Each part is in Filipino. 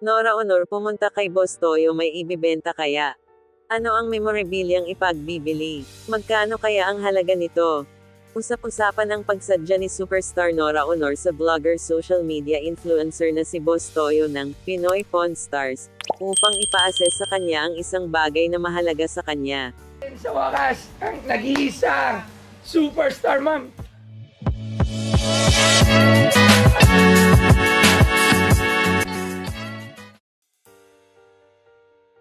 Nora Honor pumunta kay Boss Toyo, may ibibenta kaya? Ano ang memorabiliang ipagbibili? Magkano kaya ang halaga nito? Usap-usapan ang pagsadya ni superstar Nora Honor sa vlogger social media influencer na si Boss Toyo ng Pinoy Pawn Stars upang ipa-assess sa kanya ang isang bagay na mahalaga sa kanya. Sa wakas, ang nag-iisang superstar, ma'am.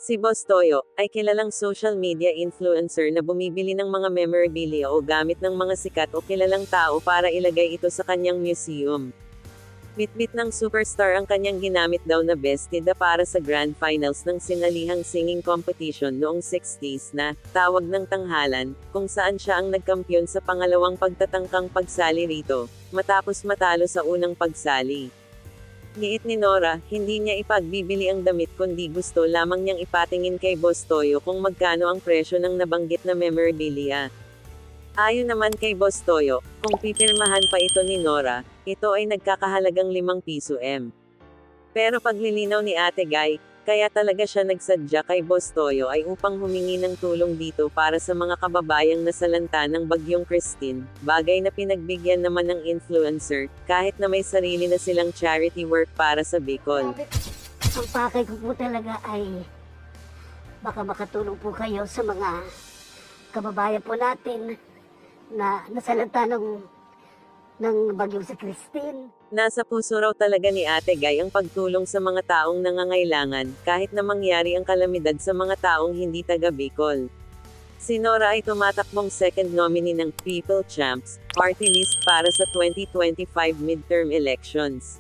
Si Boss Toyo ay kilalang social media influencer na bumibili ng mga memorabilia o gamit ng mga sikat o kilalang tao para ilagay ito sa kanyang museum. Bitbit ng superstar ang kanyang ginamit daw na bestida para sa grand finals ng sinalihang singing competition noong 60s na Tawag ng Tanghalan, kung saan siya ang nagkampiyon sa pangalawang pagtatangkang pagsali rito, matapos matalo sa unang pagsali. Giit ni Nora, hindi niya ipagbibili ang damit kundi gusto lamang niyang ipatingin kay Boss Toyo kung magkano ang presyo ng nabanggit na memorabilia. Ayon naman kay Boss Toyo, kung pipirmahan pa ito ni Nora, ito ay nagkakahalagang 5 piso M. Pero paglilinaw ni Ate Guy, kaya talaga siya nagsadya kay Boss Toyo ay upang humingi ng tulong dito para sa mga kababayang nasalanta ng Bagyong Christine, bagay na pinagbigyan naman ng influencer, kahit na may sarili na silang charity work para sa Bicol. Ang pakay ko po talaga ay baka makatulong po kayo sa mga kababayan po natin na nasalanta ng Bagyong sa Christine. Nasa puso raw talaga ni Ate Guy ang pagtulong sa mga taong nangangailangan, kahit na mangyari ang kalamidad sa mga taong hindi taga Bicol. Si Nora ay tumatakbong second nominee ng People Champs Party List para sa 2025 midterm elections.